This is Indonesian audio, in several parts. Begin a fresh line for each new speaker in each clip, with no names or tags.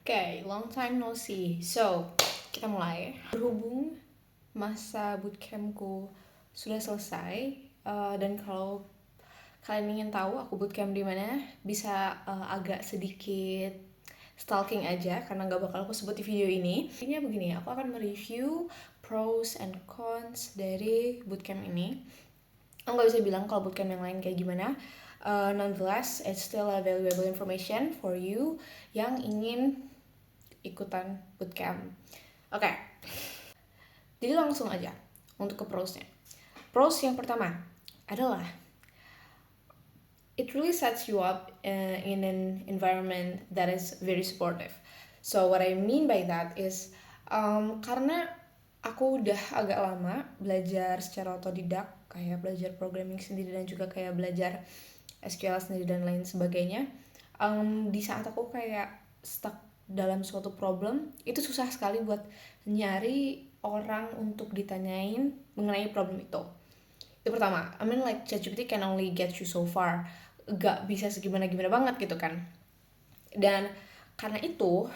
Okay, long time no see. So, kita mulai. Berhubung masa bootcampku sudah selesai, dan kalau kalian ingin tahu aku bootcamp di mana, bisa agak sedikit stalking aja karena nggak bakal aku sebut di video ini. Intinya begini, aku akan mereview pros and cons dari bootcamp ini. Aku nggak bisa bilang kalau bootcamp yang lain kayak gimana. Nonetheless, it's still a valuable information for you yang ingin ikutan bootcamp. Oke, jadi langsung aja untuk ke prosnya. Pros yang pertama adalah it really sets you up in an environment that is very supportive. So what I mean by that is karena aku udah agak lama belajar secara otodidak, kayak belajar programming sendiri dan juga kayak belajar SQL sendiri dan lain sebagainya. Di saat aku kayak stuck dalam suatu problem, itu susah sekali buat nyari orang untuk ditanyain mengenai problem itu. Itu pertama. I mean like ChatGPT can only get you so far. Gak bisa segimana-gimana banget gitu kan. Dan karena itu,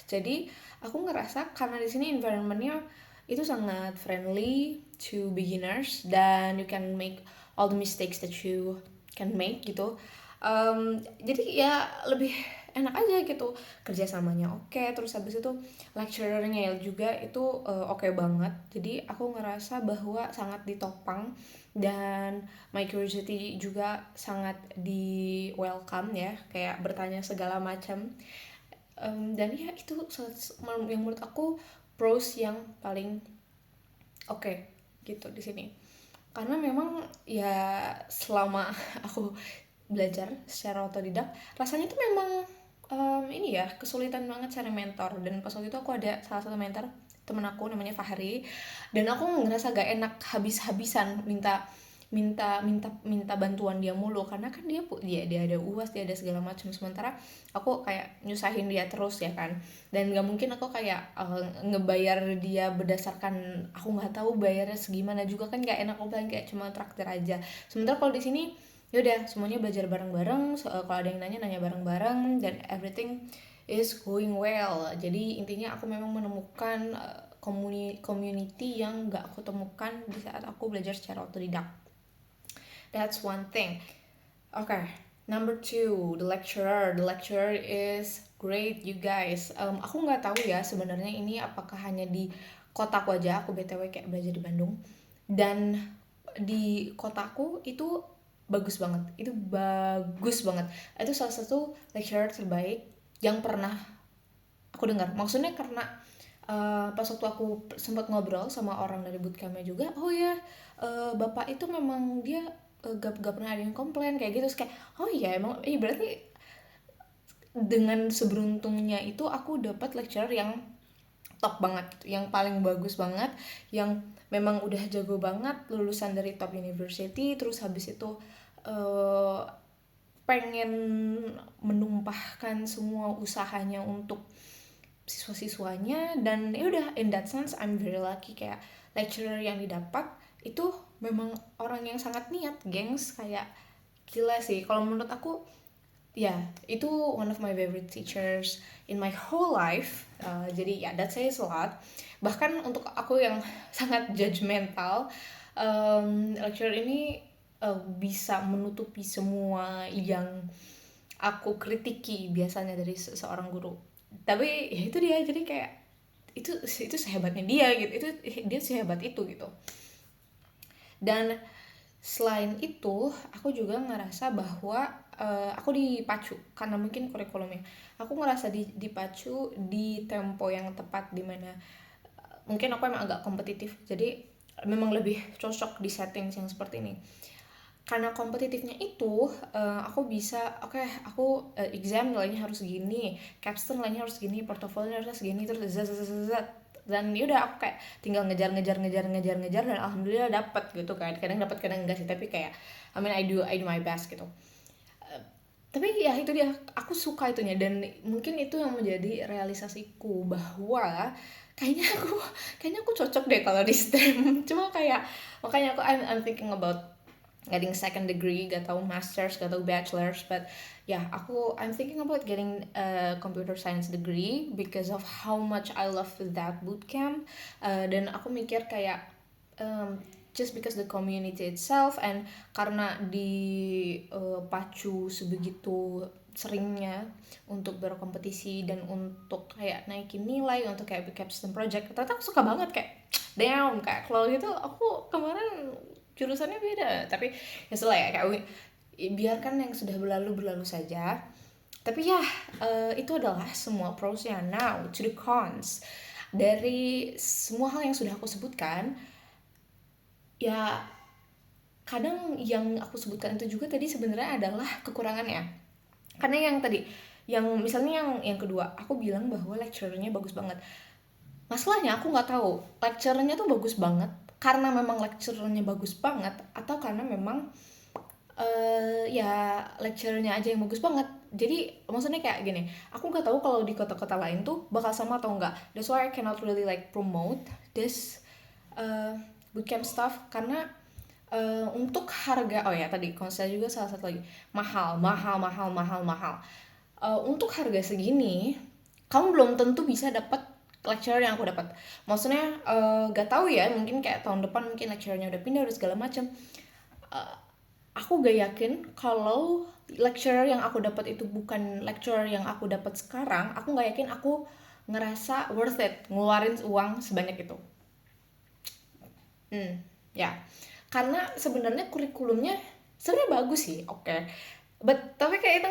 jadi aku ngerasa karena di sini environmentnya itu sangat friendly to beginners dan you can make all the mistakes that you can make gitu. Jadi ya lebih enak aja gitu, kerjasamanya oke, terus habis itu lecturernya juga itu oke banget. Jadi aku ngerasa bahwa sangat ditopang dan my curiosity juga sangat di welcome ya, kayak bertanya segala macam. Dan ya itu yang menurut aku pros yang paling oke gitu di sini. Karena memang ya selama aku belajar secara otodidak, rasanya tuh memang ini ya kesulitan banget cari mentor. Dan pas waktu itu aku ada salah satu mentor temen aku namanya Fahri, dan aku ngerasa gak enak habis-habisan minta bantuan dia mulu karena kan dia ada UAS, dia ada segala macam, sementara aku kayak nyusahin dia terus ya kan. Dan gak mungkin aku kayak ngebayar dia berdasarkan aku nggak tahu bayarnya segimana juga kan gak enak, aku paling kayak cuma traktir aja. Sementara kalau di sini yaudah semuanya belajar bareng-bareng, kalau ada yang nanya bareng-bareng dan everything is going well. Jadi intinya aku memang menemukan community yang gak aku temukan di saat aku belajar secara otodidak. That's one thing. Okay, number two, the lecturer. The lecturer is great, you guys. Aku nggak tahu ya sebenarnya ini apakah hanya di kotaku aja. Aku btw kayak belajar di Bandung, dan di kotaku itu bagus banget. Itu bagus banget. Itu salah satu lecturer terbaik yang pernah aku dengar. Maksudnya karena pas waktu aku sempat ngobrol sama orang dari bootcampnya juga, oh ya bapak itu memang dia gak pernah ada yang komplain kayak gitu. Terus kayak oh iya emang berarti dengan seberuntungnya itu aku dapat lecturer yang top banget, yang paling bagus banget, yang memang udah jago banget, lulusan dari top university, terus habis itu pengen menumpahkan semua usahanya untuk siswa-siswanya. Dan ya udah, in that sense I'm very lucky, kayak lecturer yang didapat itu memang orang yang sangat niat, gengs. Kayak gila sih kalau menurut aku ya, itu one of my favorite teachers in my whole life. Jadi ya that says a lot. Bahkan untuk aku yang sangat judgmental, lecturer ini bisa menutupi semua yang aku kritiki biasanya dari seorang guru. Tapi ya itu dia, jadi kayak itu sehebatnya dia gitu, itu dia sehebat itu gitu. Dan selain itu aku juga ngerasa bahwa aku dipacu karena mungkin kurikulumnya, aku ngerasa dipacu di tempo yang tepat, dimana mungkin aku emang agak kompetitif, jadi memang lebih cocok di settings yang seperti ini. Karena kompetitifnya itu aku bisa aku exam nilainya harus segini, capstone nilainya harus segini, portofolio harus segini, terus dan yaudah aku kayak tinggal ngejar dan alhamdulillah dapat gitu kan. Kadang dapat kadang enggak sih, tapi kayak I mean I do my best gitu. Tapi ya itu dia, aku suka itunya, dan mungkin itu yang menjadi realisasiku bahwa kayaknya aku cocok deh kalau di STEM. Cuma kayak makanya I'm thinking about getting second degree, gak tau masters, gak tau bachelors, but yeah, I'm thinking about getting a computer science degree because of how much I love that bootcamp. Dan aku mikir kayak just because the community itself, and karena pacu sebegitu seringnya untuk berkompetisi dan untuk kayak naikin nilai untuk kayak capstone project, ternyata aku suka banget kayak damn, kayak kalau gitu aku kemarin jurusannya beda, tapi ya sudah ya, kayak biarkan yang sudah berlalu saja. Tapi ya, itu adalah semua prosnya. Now to the cons. Dari semua hal yang sudah aku sebutkan, ya kadang yang aku sebutkan itu juga tadi sebenarnya adalah kekurangannya. Karena yang tadi, yang misalnya yang kedua, aku bilang bahwa lecturernya bagus banget. Masalahnya aku nggak tahu lecturernya tuh bagus banget karena memang lecturernya bagus banget, atau karena memang ya lecturernya aja yang bagus banget. Jadi maksudnya kayak gini, aku nggak tahu kalau di kota-kota lain tuh bakal sama atau enggak. That's why I cannot really like promote this bootcamp stuff, karena untuk harga, oh ya tadi konsep juga salah satu lagi, mahal. Untuk harga segini kamu belum tentu bisa dapat lecturer yang aku dapat. Maksudnya gak tahu ya, mungkin kayak tahun depan mungkin lecturernya udah pindah, udah segala macam. Aku gak yakin kalau lecturer yang aku dapat itu bukan lecturer yang aku dapat sekarang. Aku gak yakin aku ngerasa worth it ngeluarin uang sebanyak itu. Ya, karena sebenarnya kurikulumnya sebenarnya bagus sih, oke. But tapi kayak itu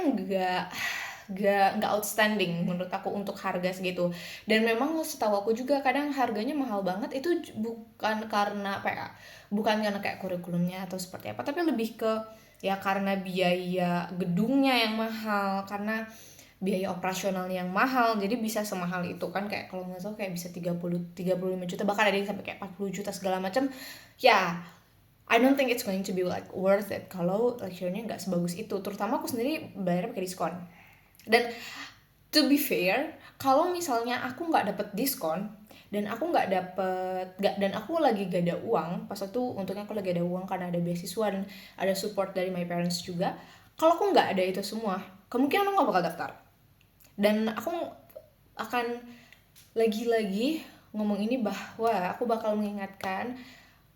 nggak outstanding menurut aku untuk harga segitu. Dan memang setahu aku juga kadang harganya mahal banget itu bukan karena apa ya, bukan karena kayak kurikulumnya atau seperti apa, tapi lebih ke ya karena biaya gedungnya yang mahal, karena biaya operasional yang mahal, jadi bisa semahal itu kan. Kayak kalau nggak salah kayak bisa 35 juta, bahkan ada yang sampai kayak 40 juta segala macam ya. I don't think it's going to be like worth it kalau lecturenya nggak sebagus itu, terutama aku sendiri bayarnya pakai diskon. Dan to be fair, kalau misalnya aku nggak dapet diskon dan aku dan aku lagi gak ada uang pas itu, untungnya aku lagi ada uang karena ada beasiswa dan ada support dari my parents juga. Kalau aku nggak ada itu semua, kemungkinan aku nggak bakal daftar. Dan aku akan lagi-lagi ngomong ini bahwa aku bakal mengingatkan,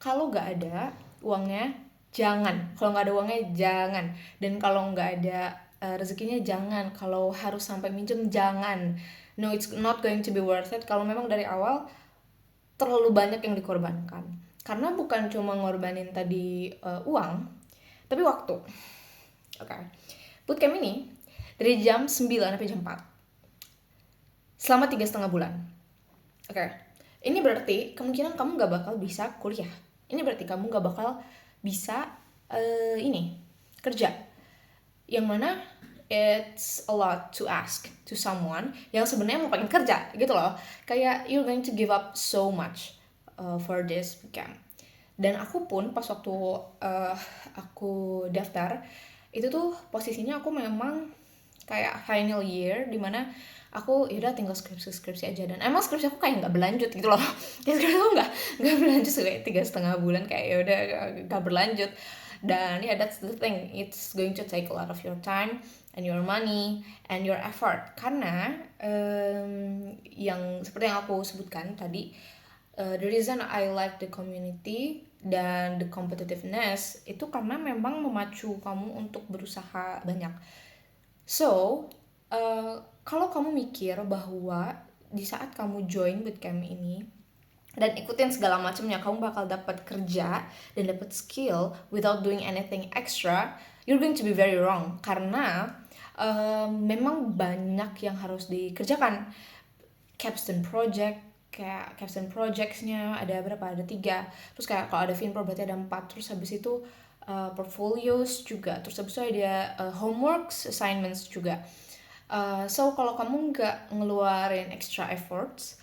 kalau nggak ada uangnya jangan, kalau nggak ada uangnya jangan, dan kalau nggak ada rezekinya jangan, kalau harus sampai minjem jangan. No, it's not going to be worth it kalau memang dari awal terlalu banyak yang dikorbankan. Karena bukan cuma ngorbanin tadi uang, tapi waktu. Oke. Bootcamp ini dari jam 9 sampai jam 4 selama 3,5 bulan. Oke. Ini berarti kemungkinan kamu gak bakal bisa kuliah. Ini berarti kamu gak bakal bisa kerja. Yang mana it's a lot to ask to someone yang sebenarnya mau pengen kerja gitu loh. Kayak you're going to give up so much for this bootcamp. Dan aku pun pas waktu aku daftar itu tuh posisinya aku memang kayak final year, dimana aku yaudah tinggal skripsi aja, dan emang skripsi aku kayak nggak berlanjut gitu loh. Ya skripsi aku nggak berlanjut kayak 3,5 bulan, kayak yaudah nggak berlanjut. Dan ya that's the thing, it's going to take a lot of your time and your money and your effort, karena yang seperti yang aku sebutkan tadi, the reason I like the community dan the competitiveness itu karena memang memacu kamu untuk berusaha banyak. So, kalau kamu mikir bahwa di saat kamu join bootcamp ini dan ikutin segala macamnya kamu bakal dapat kerja dan dapat skill without doing anything extra, you're going to be very wrong. Karena memang banyak yang harus dikerjakan. Capstone projects-nya ada berapa? Ada 3. Terus kayak kalau ada finpro berarti ada 4. Terus habis itu portfolios juga. Terus habis itu ada homeworks, assignments juga. So kalau kamu nggak ngeluarin extra efforts,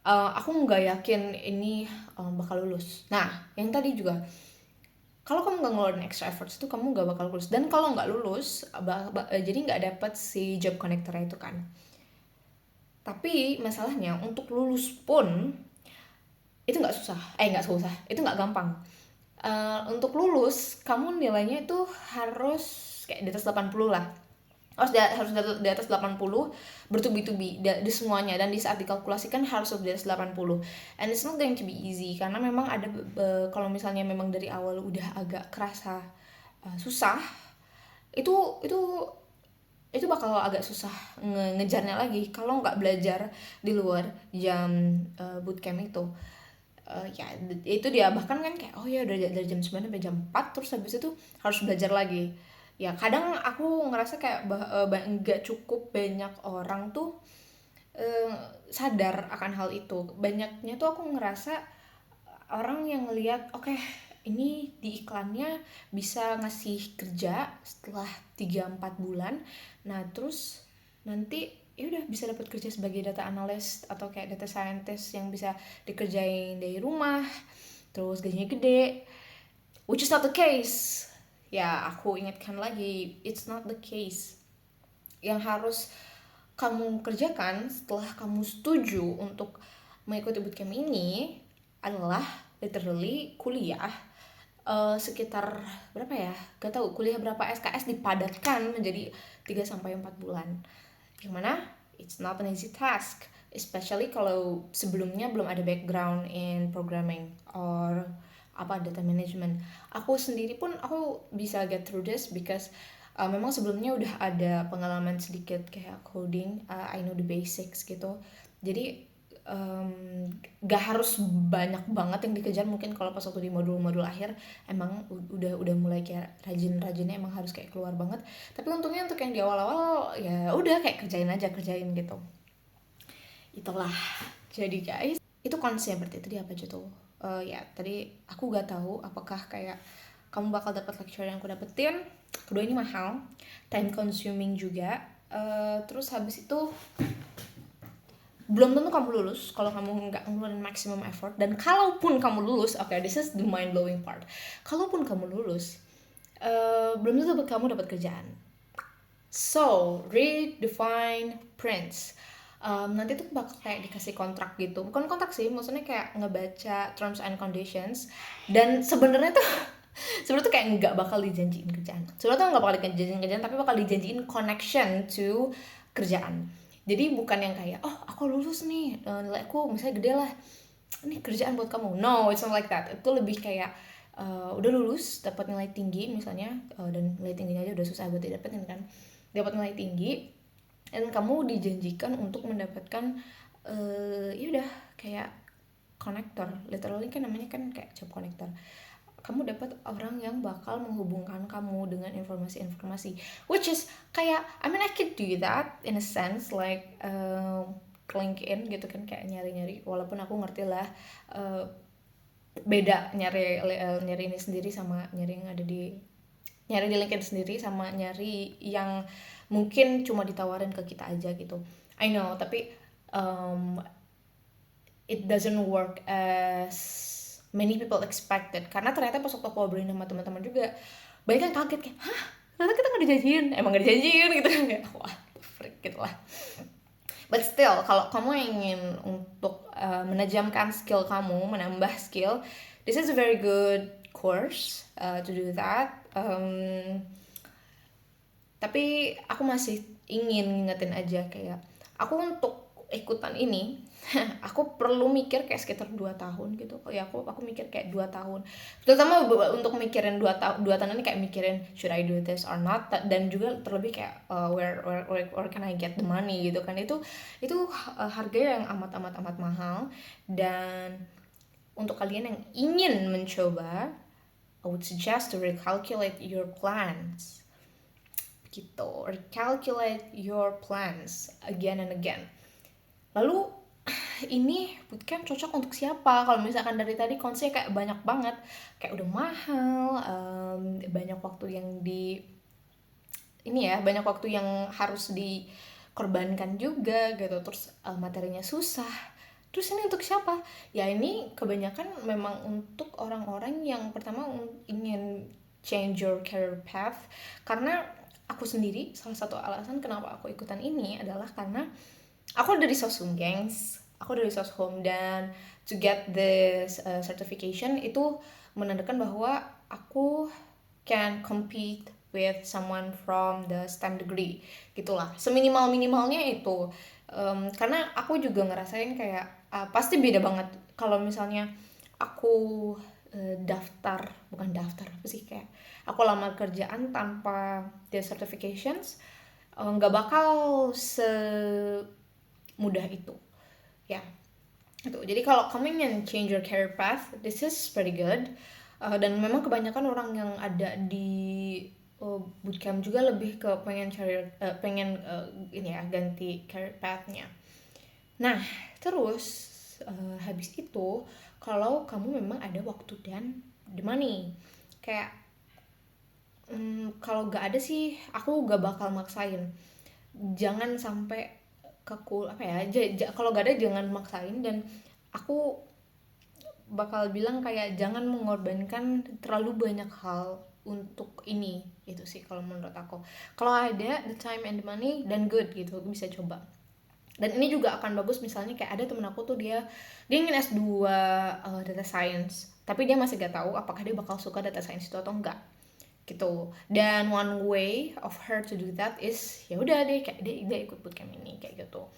aku nggak yakin ini bakal lulus. Nah, yang tadi juga, kalau kamu nggak ngeluarin extra efforts itu kamu nggak bakal lulus. Dan kalau nggak lulus, jadi nggak dapet si job connector itu kan. Tapi masalahnya untuk lulus pun itu nggak susah, itu nggak gampang. Untuk lulus kamu nilainya itu harus kayak di atas 80 lah, harus di atas 80 bertubi-tubi di semuanya, dan di saat dikalkulasikan harus di atas 80. And it's not going to be easy karena memang ada kalau misalnya memang dari awal udah agak kerasa susah, itu itu itu bakal agak susah ngejarnya lagi kalau nggak belajar di luar jam bootcamp itu. Ya itu dia, bahkan kan kayak oh ya dari jam 9 sampai jam 4 terus habis itu harus belajar lagi. Ya kadang aku ngerasa kayak nggak cukup banyak orang tuh sadar akan hal itu. Banyaknya tuh aku ngerasa orang yang ngelihat oke, ini di iklannya bisa ngasih kerja setelah 3-4 bulan, nah terus nanti ya udah bisa dapat kerja sebagai data analyst atau kayak data scientist yang bisa dikerjain dari rumah, terus gajinya gede, which is not the case. Ya aku ingatkan lagi, it's not the case. Yang harus kamu kerjakan setelah kamu setuju untuk mengikuti bootcamp ini adalah literally kuliah sekitar berapa ya? Gak tahu kuliah berapa SKS dipadatkan menjadi 3-4 bulan. Yang mana it's not an easy task, especially kalau sebelumnya belum ada background in programming or data management. Aku sendiri pun aku bisa get through this because memang sebelumnya udah ada pengalaman sedikit kayak coding, I know the basics gitu. Jadi gak harus banyak banget yang dikejar. Mungkin kalau pas waktu di modul-modul akhir emang udah mulai kayak rajin-rajinnya emang harus kayak keluar banget, tapi untungnya untuk yang di awal-awal ya udah kayak kerjain gitu. Itulah, jadi guys itu konsep berarti tadi apa aja tuh. Ya tadi aku gak tahu apakah kayak kamu bakal dapat lecture yang aku dapetin. Kedua ini mahal, time consuming juga, terus habis itu belum tentu kamu lulus kalau kamu nggak ngeluarin maximum effort. Dan kalaupun kamu lulus, okay, this is the mind blowing part, kalaupun kamu lulus belum tentu kamu dapat kerjaan. So read the fine prints. Nanti tuh bakal kayak dikasih kontrak gitu, bukan kontrak sih, maksudnya kayak ngebaca terms and conditions. Dan sebenarnya tuh kayak nggak bakal dijanjiin kerjaan. Sebenarnya tuh nggak bakal dijanjiin kerjaan, tapi bakal dijanjiin connection to kerjaan. Jadi bukan yang kayak oh aku lulus nih, nilaiku misalnya gede lah, ini kerjaan buat kamu. No, it's not like that. Itu lebih kayak udah lulus dapat nilai tinggi misalnya, dan nilai tingginya aja udah susah buat didapetin kan. Dapat nilai tinggi dan kamu dijanjikan untuk mendapatkan ya udah kayak connector, literally kan namanya kan kayak job connector. Kamu dapat orang yang bakal menghubungkan kamu dengan informasi-informasi, which is kayak I mean I could do that in a sense like LinkedIn gitu kan, kayak nyari-nyari, walaupun aku ngerti lah beda nyari ini sendiri sama nyari yang ada di LinkedIn sendiri sama nyari yang mungkin cuma ditawarin ke kita aja gitu. I know, tapi it doesn't work as many people expected, karena ternyata pas waktu aku ngobrolin sama teman-teman juga banyak kan kaget kayak hah ternyata kita nggak dijanjiin, emang nggak dijanjiin gitu kan, kayak wah freak gitu lah. But still kalau kamu ingin untuk menajamkan skill kamu, menambah skill, this is a very good course to do that. Tapi aku masih ingin ngingetin aja kayak aku untuk ikutan ini aku perlu mikir kayak sekitar 2 tahun gitu. Ya aku mikir kayak 2 tahun. Terutama untuk mikirin 2 tahun ini kayak mikirin should I do this or not, dan juga terlebih kayak where can I get the money gitu kan. Itu harga yang amat mahal. Dan untuk kalian yang ingin mencoba, I would suggest to recalculate your plans. Gitu, recalculate your plans again and again. Lalu ini bootcamp cocok untuk siapa? Kalau misalkan dari tadi konsepnya kayak banyak banget, kayak udah mahal, banyak waktu yang banyak waktu yang harus dikorbankan juga gitu, terus materinya susah. Terus ini untuk siapa? Ya ini kebanyakan memang untuk orang-orang yang pertama ingin change your career path. Karena aku sendiri, salah satu alasan kenapa aku ikutan ini adalah karena aku dari Soshum, gengs. Aku dari Soshum, dan to get this certification itu menandakan bahwa aku can compete with someone from the STEM degree gitulah, seminimal-minimalnya itu. Karena aku juga ngerasain kayak pasti beda banget kalau misalnya aku bukan daftar apa sih, kayak aku lamar kerjaan tanpa the certifications, nggak bakal semudah itu ya. Itu jadi kalau kamu ingin change your career path, this is pretty good. Dan memang kebanyakan orang yang ada di bootcamp juga lebih ke pengen ini ya, ganti career pathnya. Nah terus habis itu kalau kamu memang ada waktu dan the money, kayak kalau gak ada sih aku gak bakal maksain. Jangan sampai apa ya, kalau gak ada jangan maksain. Dan aku bakal bilang kayak jangan mengorbankan terlalu banyak hal untuk ini, itu sih kalau menurut aku. Kalau ada the time and the money dan good gitu, aku bisa coba. Dan ini juga akan bagus misalnya kayak ada temen aku tuh dia ingin S2 data science, tapi dia masih gak tahu apakah dia bakal suka data science itu atau enggak gitu. Dan one way of her to do that is ya udah deh kayak dia ikut bootcamp ini kayak gitu.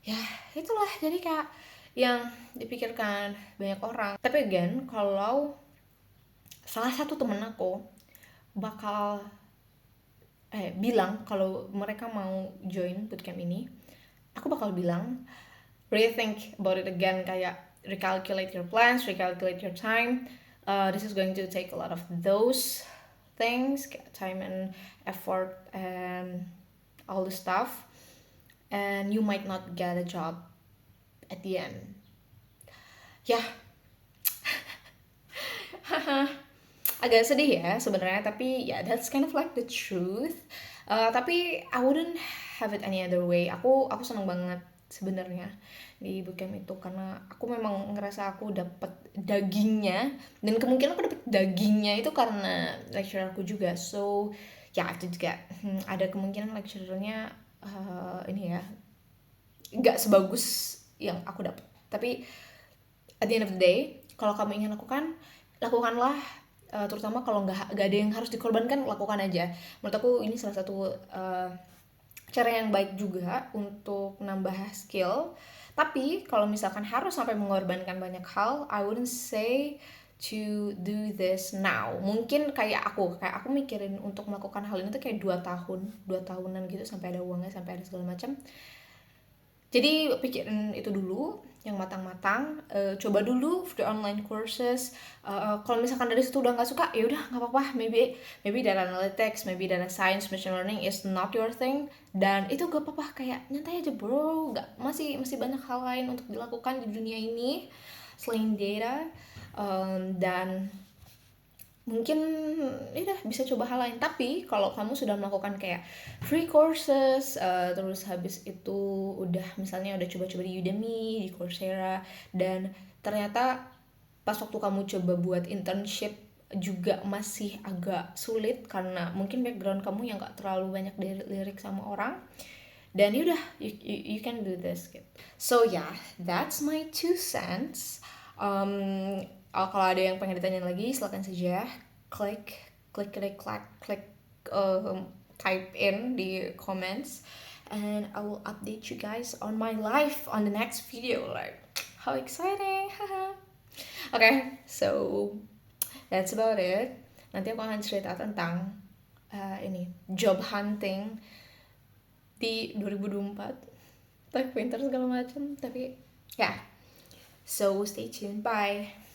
Ya itulah, jadi kayak yang dipikirkan banyak orang. Tapi again, kalau salah satu temen aku bakal bilang kalau mereka mau join bootcamp ini, aku bakal bilang rethink about it again, kayak recalculate your plans, recalculate your time. This is going to take a lot of those things, time and effort and all the stuff, and you might not get a job at the end. Ya, agak sedih ya sebenarnya, tapi ya that's kind of like the truth. Tapi I wouldn't have it any other way. Aku senang banget sebenarnya di bootcamp itu, karena aku memang ngerasa aku dapet dagingnya, dan kemungkinan aku dapet dagingnya itu karena lecturer aku juga. So ya itu juga ada kemungkinan lecturernya ini ya nggak sebagus yang aku dapet. Tapi at the end of the day, kalau kamu ingin lakukanlah, terutama kalau nggak ada yang harus dikorbankan, lakukan aja. Menurut aku ini salah satu cara yang baik juga untuk nambah skill. Tapi kalau misalkan harus sampai mengorbankan banyak hal, I wouldn't say to do this now. Mungkin kayak aku mikirin untuk melakukan hal ini tuh kayak 2 tahunan gitu, sampai ada uangnya, sampai ada segala macam. Jadi pikirin itu dulu yang matang-matang, coba dulu the online courses. Kalau misalkan dari situ udah nggak suka, ya udah nggak apa-apa, maybe data analytics, maybe data science, machine learning is not your thing, dan itu gak apa-apa, kayak nyantai aja bro. Masih banyak hal lain untuk dilakukan di dunia ini selain data. Dan mungkin udah bisa coba hal lain. Tapi kalau kamu sudah melakukan kayak free courses, terus habis itu misalnya udah coba-coba di Udemy, di Coursera, dan ternyata pas waktu kamu coba buat internship juga masih agak sulit karena mungkin background kamu yang gak terlalu banyak dilirik sama orang, dan yaudah you can do this gitu. So yeah, that's my 2 cents. Kalau ada yang pengen ditanyain lagi, silakan saja klik type in di comments, and I will update you guys on my life on the next video. Like, how exciting. Okay, so that's about it. Nanti aku akan cerita tentang job hunting di 2024, tech winter segala macam. Tapi ya, so stay tuned, bye.